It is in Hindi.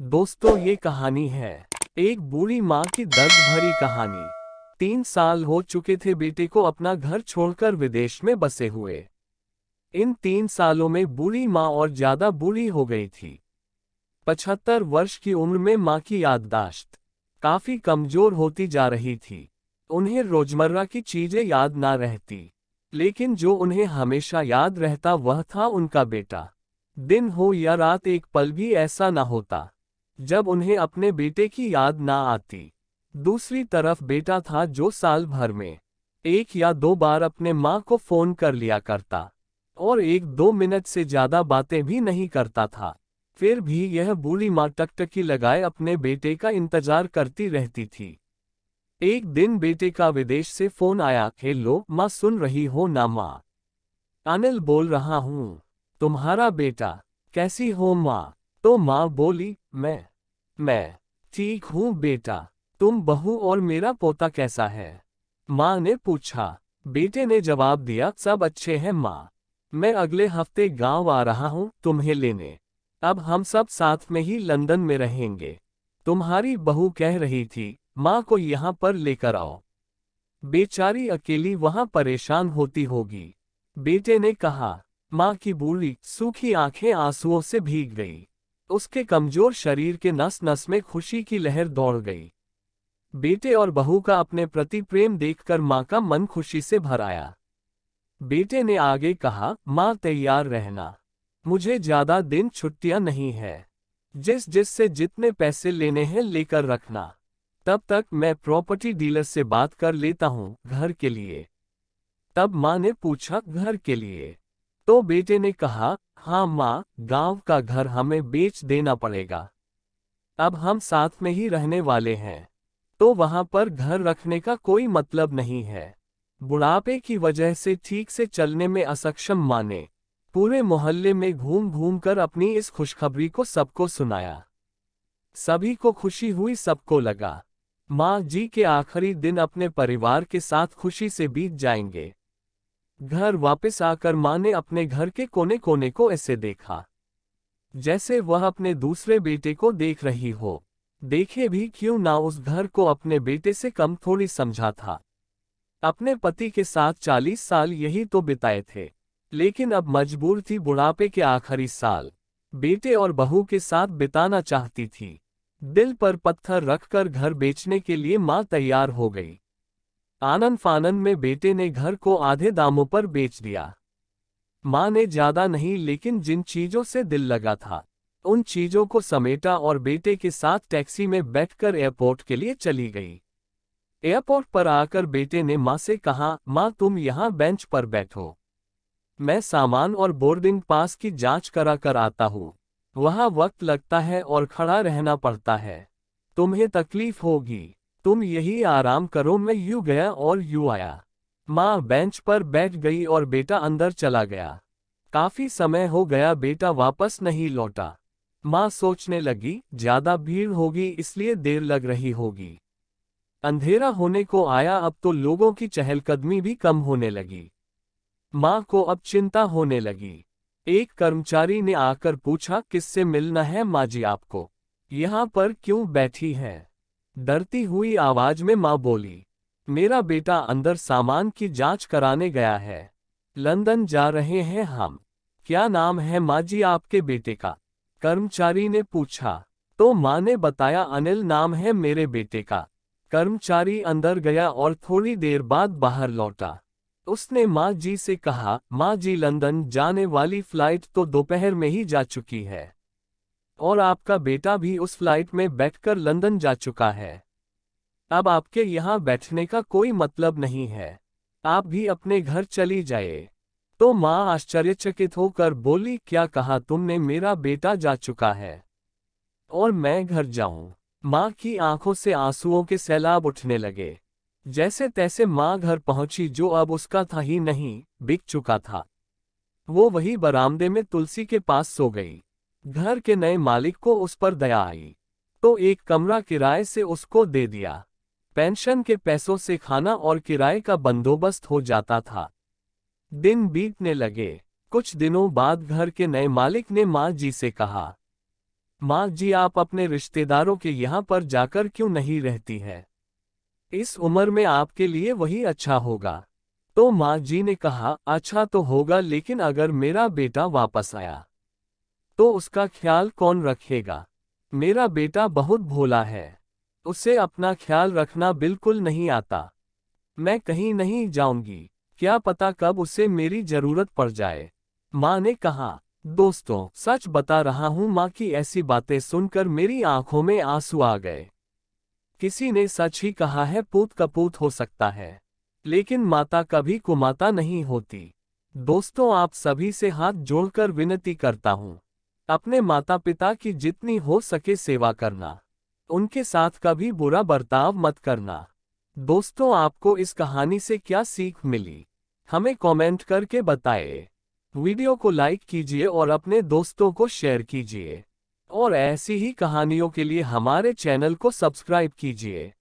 दोस्तों, ये कहानी है एक बूढ़ी माँ की दर्द भरी कहानी। 3 साल हो चुके थे बेटे को अपना घर छोड़कर विदेश में बसे हुए। इन 3 सालों में बूढ़ी माँ और ज्यादा बूढ़ी हो गई थी। 75 वर्ष की उम्र में माँ की याददाश्त काफी कमजोर होती जा रही थी। उन्हें रोजमर्रा की चीजें याद ना रहती, लेकिन जो उन्हें हमेशा याद रहता वह था उनका बेटा। दिन हो या रात, एक पल भी ऐसा ना होता जब उन्हें अपने बेटे की याद ना आती। दूसरी तरफ बेटा था जो साल भर में 1 या 2 बार अपने माँ को फोन कर लिया करता और 1-2 मिनट से ज्यादा बातें भी नहीं करता था। फिर भी यह बूढ़ी माँ टकटकी लगाए अपने बेटे का इंतजार करती रहती थी। एक दिन बेटे का विदेश से फोन आया। हेलो माँ, सुन रही हो ना माँ? अनिल बोल रहा हूँ, तुम्हारा बेटा। कैसी हो माँ? तो माँ बोली, मैं ठीक हूँ बेटा। तुम बहू और मेरा पोता कैसा है? माँ ने पूछा। बेटे ने जवाब दिया, सब अच्छे हैं माँ। मैं अगले हफ्ते गांव आ रहा हूँ तुम्हें लेने। अब हम सब साथ में ही लंदन में रहेंगे। तुम्हारी बहू कह रही थी माँ को यहाँ पर लेकर आओ। बेचारी अकेली वहाँ परेशान होती होगी। बेटे ने कहा। माँ की बूढ़ी सूखी आंखें आंसुओं से भीग गई। उसके कमजोर शरीर के नस नस में खुशी की लहर दौड़ गई। बेटे और बहू का अपने प्रति प्रेम देखकर माँ का मन खुशी से भर आया। बेटे ने आगे कहा, माँ तैयार रहना। मुझे ज्यादा दिन छुट्टियां नहीं है। जिससे जितने पैसे लेने हैं लेकर रखना। तब तक मैं प्रॉपर्टी डीलर से बात कर लेता हूँ घर के लिए। तब माँ ने पूछा, घर के लिए? तो बेटे ने कहा, हाँ माँ, गांव का घर हमें बेच देना पड़ेगा। अब हम साथ में ही रहने वाले हैं, तो वहां पर घर रखने का कोई मतलब नहीं है। बुढ़ापे की वजह से ठीक से चलने में असक्षम माँ ने पूरे मोहल्ले में घूम घूम कर अपनी इस खुशखबरी को सबको सुनाया। सभी को खुशी हुई, सबको लगा माँ जी के आखिरी दिन अपने परिवार के साथ खुशी से बीत जाएंगे। घर वापस आकर माँ ने अपने घर के कोने कोने को ऐसे देखा जैसे वह अपने दूसरे बेटे को देख रही हो। देखे भी क्यों ना, उस घर को अपने बेटे से कम थोड़ी समझा था। अपने पति के साथ 40 साल यही तो बिताए थे, लेकिन अब मजबूर थी बुढ़ापे के आखिरी साल बेटे और बहू के साथ बिताना चाहती थी। दिल पर पत्थर रखकर घर बेचने के लिए माँ तैयार हो गई। आनन फानन में बेटे ने घर को आधे दामों पर बेच दिया। माँ ने ज्यादा नहीं, लेकिन जिन चीजों से दिल लगा था उन चीजों को समेटा और बेटे के साथ टैक्सी में बैठकर एयरपोर्ट के लिए चली गई। एयरपोर्ट पर आकर बेटे ने माँ से कहा, माँ तुम यहाँ बेंच पर बैठो, मैं सामान और बोर्डिंग पास की जांच करा कर आता हूँ। वहाँ वक्त लगता है और खड़ा रहना पड़ता है, तुम्हें तकलीफ होगी। तुम यही आराम करो। मैं यूं गया और यूं आया। माँ बेंच पर बैठ गई और बेटा अंदर चला गया। काफी समय हो गया बेटा वापस नहीं लौटा। माँ सोचने लगी, ज्यादा भीड़ होगी इसलिए देर लग रही होगी। अंधेरा होने को आया, अब तो लोगों की चहलकदमी भी कम होने लगी। माँ को अब चिंता होने लगी। एक कर्मचारी ने आकर पूछा, किससे मिलना है माँ जी आपको? यहाँ पर क्यों बैठी है? डरती हुई आवाज में माँ बोली, मेरा बेटा अंदर सामान की जांच कराने गया है। लंदन जा रहे हैं हम। क्या नाम है माँ जी आपके बेटे का? कर्मचारी ने पूछा। तो माँ ने बताया, अनिल नाम है मेरे बेटे का। कर्मचारी अंदर गया और थोड़ी देर बाद बाहर लौटा। उसने माँ जी से कहा, माँ जी लंदन जाने वाली फ्लाइट तो दोपहर में ही जा चुकी है और आपका बेटा भी उस फ्लाइट में बैठकर लंदन जा चुका है। अब आपके यहाँ बैठने का कोई मतलब नहीं है, आप भी अपने घर चली जाए। तो माँ आश्चर्यचकित होकर बोली, क्या कहा तुमने? मेरा बेटा जा चुका है और मैं घर जाऊं? माँ की आंखों से आंसुओं के सैलाब उठने लगे। जैसे तैसे माँ घर पहुंची, जो अब उसका था ही नहीं, बिक चुका था। वो वही बरामदे में तुलसी के पास सो गई। घर के नए मालिक को उस पर दया आई, तो एक कमरा किराए से उसको दे दिया। पेंशन के पैसों से खाना और किराए का बंदोबस्त हो जाता था। दिन बीतने लगे। कुछ दिनों बाद घर के नए मालिक ने माँ जी से कहा, माँ जी, आप अपने रिश्तेदारों के यहाँ पर जाकर क्यों नहीं रहती है? इस उम्र में आपके लिए वही अच्छा होगा। तो माँ जी ने कहा, अच्छा तो होगा, लेकिन अगर मेरा बेटा वापस आया तो उसका ख्याल कौन रखेगा? मेरा बेटा बहुत भोला है। उसे अपना ख्याल रखना बिल्कुल नहीं आता। मैं कहीं नहीं जाऊंगी। क्या पता कब उसे मेरी जरूरत पड़ जाए। माँ ने कहा। दोस्तों, सच बता रहा हूँ, माँ की ऐसी बातें सुनकर मेरी आंखों में आंसू आ गए। किसी ने सच ही कहा है, पूत कपूत हो सकता है, लेकिन माता कभी कुमाता नहीं होती। दोस्तों, आप सभी से हाथ जोड़कर विनती करता हूँ, अपने माता पिता की जितनी हो सके सेवा करना। उनके साथ कभी बुरा बर्ताव मत करना। दोस्तों, आपको इस कहानी से क्या सीख मिली, हमें कमेंट करके बताएं। वीडियो को लाइक कीजिए और अपने दोस्तों को शेयर कीजिए। और ऐसी ही कहानियों के लिए हमारे चैनल को सब्सक्राइब कीजिए।